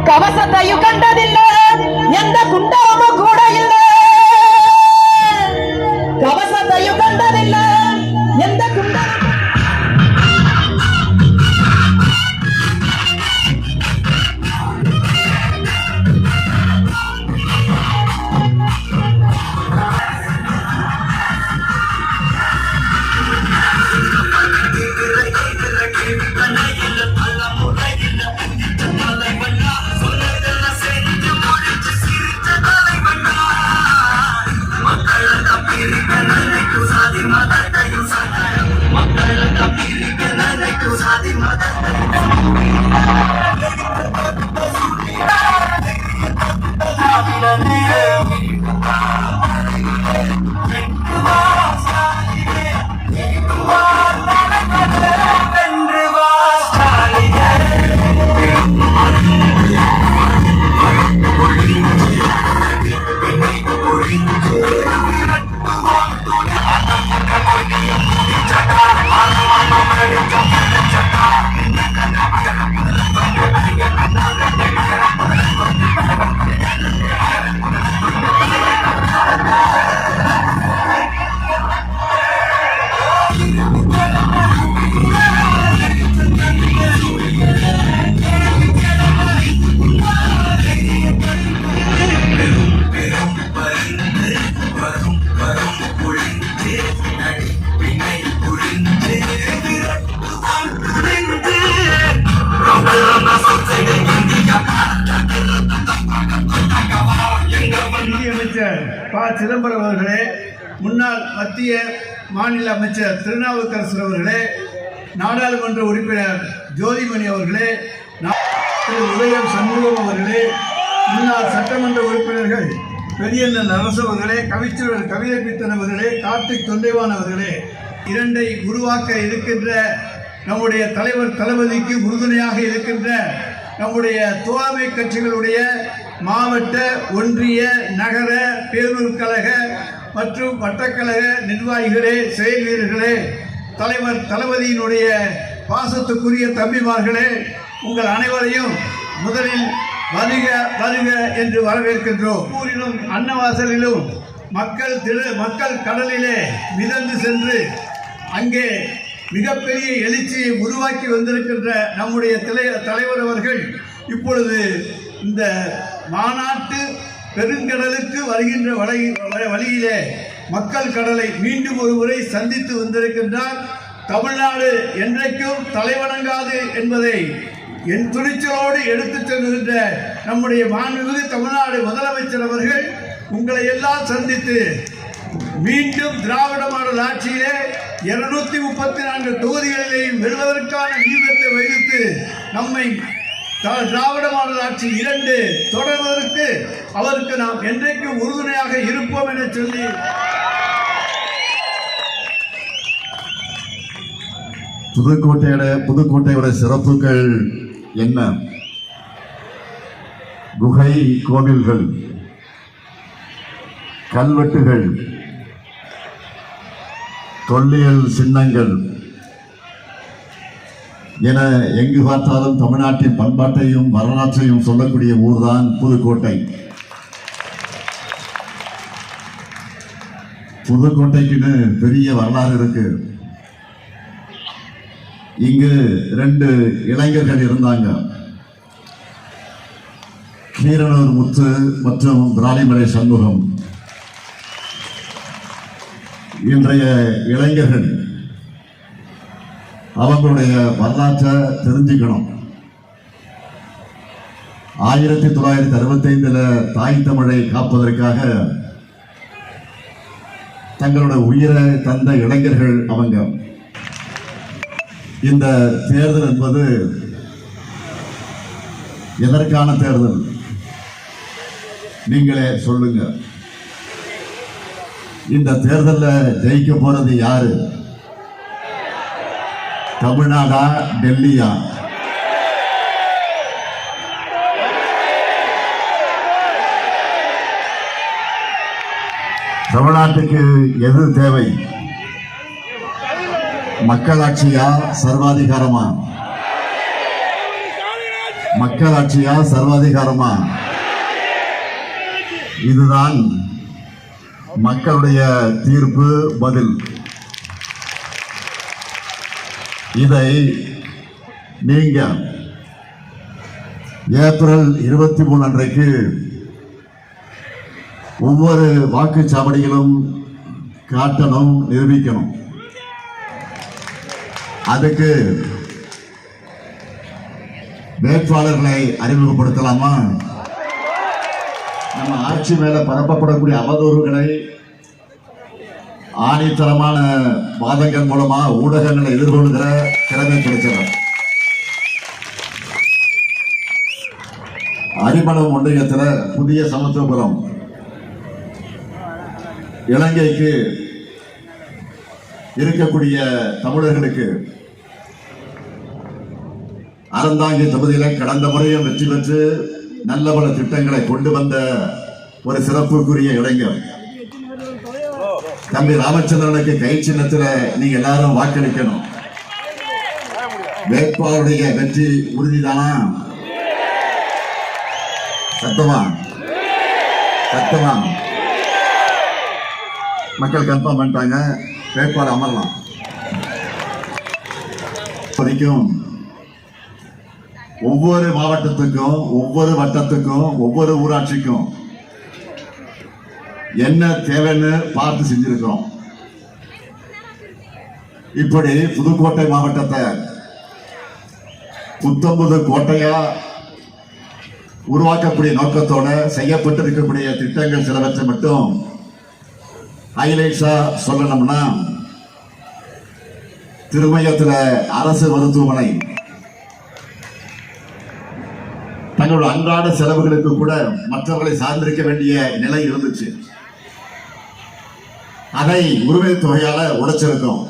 கவசத்தையும் கண்டதில்லை, எந்த குண்டமும் கூட இல்லை. கவசத்தையும் கண்டதில்லை, எந்த குண்டமும் ப. சிதம்பரம் அவர்களே, முன்னாள் மத்திய மாநில அமைச்சர் திருநாவுக்கரசர் அவர்களே, நாடாளுமன்ற உறுப்பினர் ஜோதிமணி அவர்களே, திரு உதயம் சண்முகம் அவர்களே, முன்னாள் சட்டமன்ற உறுப்பினர்கள் பெரியண்ணன் அரசு அவர்களே, கவிச்சூழல் கவிதை பித்தன் அவர்களே, கார்த்திக் தொண்டைவான் அவர்களே, இரண்டை உருவாக்க இருக்கின்ற நம்முடைய தலைவர் தளபதிக்கு உறுதுணையாக இருக்கின்ற நம்முடைய தோழமை கட்சிகளுடைய மாவட்ட, ஒன்றிய, நகர, பேரூர் கழக மற்றும் வட்டக்கழக நிர்வாகிகளே, செயல் வீரர்களே, தலைவர் தளபதியினுடைய பாசத்துக்குரிய தம்பிமார்களே, உங்கள் அனைவரையும் முதலில் வருக வருக என்று வரவேற்கின்றோம். ஊரிலும் அன்னவாசலிலும் மக்கள் கடலிலே மிதந்து சென்று அங்கே மிகப்பெரிய எழுச்சியை உருவாக்கி வந்திருக்கின்ற நம்முடைய தலைவர் அவர்கள் இப்பொழுது இந்த மாநாட்டு பெருங்கடலுக்கு வருகின்ற வழியிலே மக்கள் கடலை மீண்டும் ஒரு முறை சந்தித்து வந்திருக்கின்றார். தமிழ்நாடு என்றைக்கும் தலைவணங்காது என்பதை என் துணிச்சலோடு எடுத்துச் செல்கின்ற நம்முடைய மாண்புமிகு தமிழ்நாடு முதலமைச்சர் அவர்கள் உங்களை எல்லாம் சந்தித்து மீண்டும் திராவிட மாடல் ஆட்சியிலே 234 தொகுதிகளிலேயும் வெல்வதற்கான வியூகத்தை வகித்து நம்மை திராவிட மாடல் ஆட்சி 2 தொடர்வதற்கு அவருக்கு நாம் என்றைக்கும் உறுதுணையாக இருப்போம் என சொல்லி புதுக்கோட்டையோட சிறப்புகள் என்ன? குகை கோவில்கள், கல்வெட்டுகள், தொல்லியல் சின்னங்கள் என எங்கு பார்த்தாலும் தமிழ்நாட்டின் பண்பாட்டையும் வரலாற்றையும் சொல்லக்கூடிய ஊர்தான் புதுக்கோட்டை. புதுக்கோட்டைக்குன்னு பெரிய வரலாறு இருக்கு. இங்கு 2 இளைஞர்கள் இருந்தாங்க, கீரனூர் முத்து மற்றும் பிராலிமலை சண்முகம். இன்றைய இளைஞர்கள் அவங்களுடைய வரலாற்றை தெரிஞ்சுக்கணும். 1965 தாய் தமிழை காப்பதற்காக தங்களோட உயிரை தந்த இளைஞர்கள் அவங்க. இந்த தேர்தல் என்பது எதற்கான தேர்தல்? நீங்களே சொல்லுங்க. இந்த தேர்தலில் ஜெயிக்க போறது யாரு? தமிழ்நாடா, டெல்லியா? தமிழ்நாட்டுக்கு எது தேவை? மக்களாட்சியா, சர்வாதிகாரமா? மக்களாட்சியா சர்வாதிகாரமா? இதுதான் மக்களுடைய தீர்ப்பு. பதில் இதை நீங்க ஏப்ரல் 23 அன்றைக்கு ஒவ்வொரு வாக்குச்சாவடிகளும் காட்டணும், நிரூபிக்கணும். அதுக்கு வேட்பாளர்களை அறிமுகப்படுத்தலாமா? நம்ம ஆட்சி மேல பரப்பப்படக்கூடிய அவதூறுகளை ஆணித்தரமான வாதங்கள் மூலமா ஊடகங்களை எதிர்கொள்கிற திறமை கிடைச்சவர். அரிமளம் ஒன்றியத்தில் புதிய சமத்துவபுரம் இலங்கைக்கு இருக்கக்கூடிய தமிழர்களுக்கு அறந்தாங்கி தொகுதியில் கடந்த முறையும் வெற்றி பெற்று நல்ல பல திட்டங்களை கொண்டு வந்த ஒரு சிறப்புக்குரிய இளைஞர் தம்பி ராமச்சந்திரனுக்கு கை சின்னத்தில் நீங்க எல்லாரும் வாக்களிக்கணும். வேட்பாளருடைய வெற்றி உறுதிதானா? சத்தமா சத்தமா? மக்கள் கன்ஃபார்ம் பண்ணிட்டாங்க, வேட்பாளர் அமரலாம். வரைக்கும் ஒவ்வொரு மாவட்டத்துக்கும், ஒவ்வொரு வட்டத்துக்கும், ஒவ்வொரு ஊராட்சிக்கும் என்ன தேவைன்னு பார்த்து செஞ்சிருக்கிறோம். இப்படி புதுக்கோட்டை மாவட்டத்தை புத்தம்புது கோட்டையா உருவாக்கக்கூடிய நோக்கத்தோட செய்யப்பட்டிருக்கக்கூடிய திட்டங்கள் சிலவற்றை மட்டும் ஹைலைட்ஸா சொல்லணும்னா, திருமயத்தில் அரசு மருத்துவமனை தங்களோட அன்றாட செலவுகளுக்கு கூட மற்றவர்களை சார்ந்திருக்க வேண்டிய நிலை இருந்துச்சு. அதை உரிமை தொகையால உடைச்சிருக்கோம்.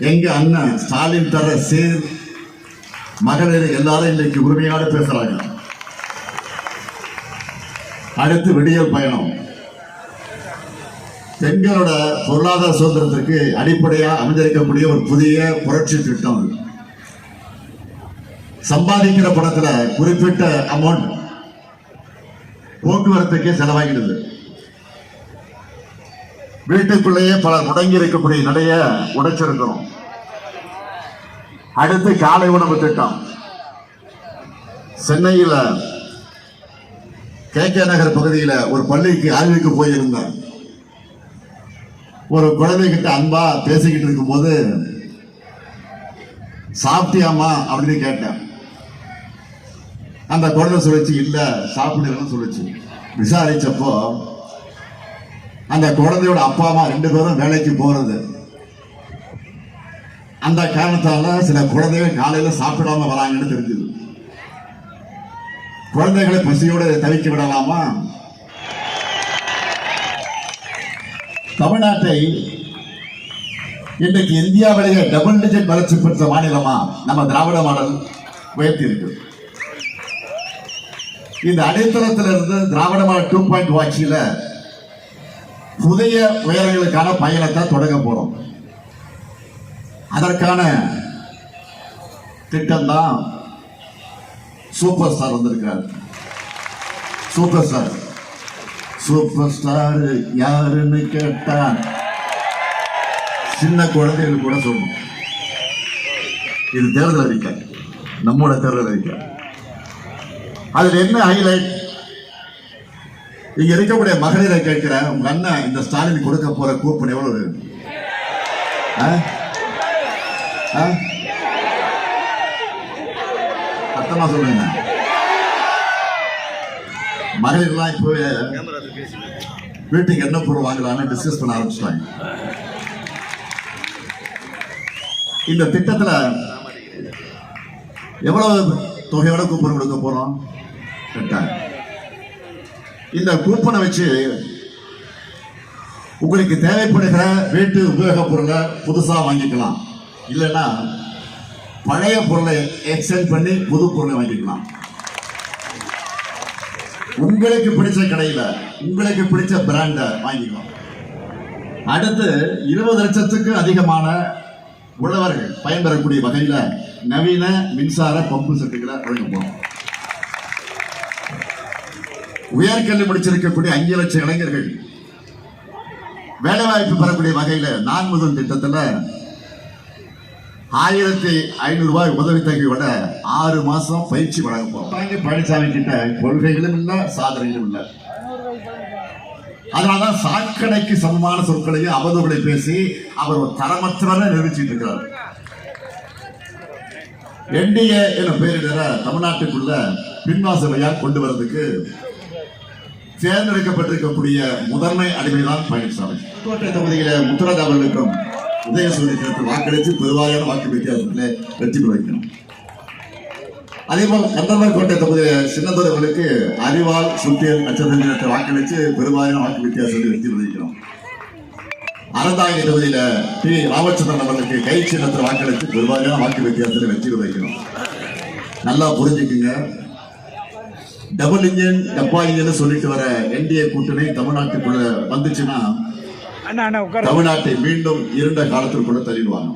எங்க அண்ணன் ஸ்டாலின் தர சேர் மகளிர் எல்லாரும் இன்னைக்கு உரிமையோடு பேசுறாங்க. அடுத்து விடியல் பயணம். பெண்களோட பொருளாதார சுதந்திரத்திற்கு அடிப்படையா அமைந்திருக்கக்கூடிய ஒரு புதிய புரட்சி திட்டம். சம்பாதிக்கிற பணத்துல குறிப்பிட்ட அமௌண்ட் போக்குவரத்துக்கு செலவாகிடுது. வீட்டுக்குள்ளேயே பலர் முடங்கி இருக்கக்கூடிய நிலைய உடைச்சிருக்கிறோம். அடுத்து காலை உணவு திட்டம். சென்னையில் கே நகர் பகுதியில் ஒரு பள்ளிக்கு ஆய்வுக்கு போயிருந்தேன். ஒரு குழந்தைகிட்ட அன்பா பேசிக்கிட்டு இருக்கும்போது, சாப்பிட்டியாமா அப்படின்னு கேட்டேன். அந்த குழந்தை சொல்லிச்சு, இல்ல சாப்பிடலன்னு சொல்லிச்சு. விசாரிச்சப்போ அந்த குழந்தையோட அப்பா அம்மா 2 பேரும் வேலைக்கு போறது. அந்த காரணத்தால சில குழந்தைகள் காலையில சாப்பிடாம வராங்கன்னு தெரிஞ்சது. குழந்தைகளை பசியோடு தவிக்க விடலாமா? தமிழ்நாட்டை இன்றைக்கு இந்தியாவிலேயே டபுள் டிஜிட் வளர்ச்சி பெற்ற மாநிலமா நம்ம திராவிட மாடல் உயர்த்தி இருக்கு. இந்த அடித்தளத்திலிருந்து திராவிட மாடல் 2.0 ஆட்சியில புதிய உயரங்களுக்கான பயணத்தை தொடங்க போறோம். அதற்கான திட்டம் தான் சூப்பர் ஸ்டார் வந்திருக்காரு. சூப்பர் ஸ்டார் சூப்பர் ஸ்டார் யாருன்னு கேட்டா சின்ன குழந்தைகள் கூட சொல்லணும். இது தேர்தல் அறிக்கை, நம்மோட தேர்தல் அறிக்கை. அதுல என்ன ஹைலைட்? இங்க இருக்கக்கூடிய மகளிரை கேட்கிறேன், உங்க அண்ணன் இந்த ஸ்டாலின் கொடுக்க போற கூப்பன் எவ்வளவு? அர்த்தமா சொல்லுங்க. மகளிர்லாம் இப்போ வீட்டுக்கு என்ன பொருள் வாங்கலாம்னு டிஸ்கஸ் பண்ண ஆரம்பிச்சிட்டாங்க. இந்த திட்டத்துல எவ்வளவு தொகையோட கூப்பன் கொடுக்க போறோம்? 8000. இந்த கூப்பனை வச்சு உங்களுக்கு தேவைப்படுகிற வீட்டு உபயோக பொருளை புதுசா வாங்கிக்கலாம். இல்லைன்னா பழைய பொருளை எக்ஸ்சேஞ்ச் பண்ணி புது பொருளை வாங்கிக்கலாம். உங்களுக்கு பிடிச்ச கடையில உங்களுக்கு பிடிச்ச பிராண்ட வாங்கிக்கலாம். அடுத்து 20 லட்சத்துக்கு அதிகமான உழவர்கள் பயன்பெறக்கூடிய வகையில நவீன மின்சார பம்பு செட்டுகளை வழங்க போறோம். உயர்கல்வி முடிச்சிருக்கக்கூடிய 5 லட்சம் இளைஞர்கள் வேலைவாய்ப்பு பெறக்கூடிய வகையில நான் முதல் திட்டத்துல 1500 ரூபாய் உதவித்தொகையோட 6 மாசம் பயிற்சி வழங்க போறோம். பழனிசாமி கிட்ட கொள்கைகளும் இல்ல, சாதனைகளும் இல்ல. அதனாலதான் சாக்கடைக்கு சமமான சொற்களையும் அவதூறுகளை பேசி அவர் ஒரு தரமற்றவரை நிரூபிச்சிட்டு இருக்கிறார். என்டிஏ என பெயரிடுற தமிழ்நாட்டுக்குள்ள பின்வாசலையா கொண்டு வரதுக்கு தேர்ந்தெடுக்கப்பட்டிருக்கக்கூடிய முதன்மை அடிமைதான் பழனிசாமி. கோட்டை தொகுதியில முத்துராஜ் அவர்களுக்கும் உதயசூரியனுக்கு வாக்களித்து பெருவாரியான வாக்கு வித்தியாசத்திலே வெற்றி பெற வைக்கணும். அதேபோல் கந்தர்வர் கோட்டை தொகுதியில சின்னதுரை அவர்களுக்கு அறிவால் சுத்தியல் நட்சத்திரத்தை வாக்களித்து பெருவாரியான வாக்கு வித்தியாசத்தில் வெற்றி பெற வைக்கணும். அறந்தாங்கி தொகுதியில டி ராமச்சந்திரன் அவர்களுக்கு கை சின்னத்தில் வாக்களித்து பெருவாரியான வாக்கு வித்தியாசத்தில் வெற்றி பெற வைக்கணும். நல்லா புரிஞ்சுக்குங்க. டபுள் இன்ஜின் டப்பா இன்ஜின் சொல்லிட்டு வர என்டிஏ கூட்டணி தமிழ்நாட்டுக்குள்ள வந்துச்சுன்னா தமிழ்நாட்டை மீண்டும் இருண்ட காலத்திற்குள்ள தள்ளிடுவாங்க.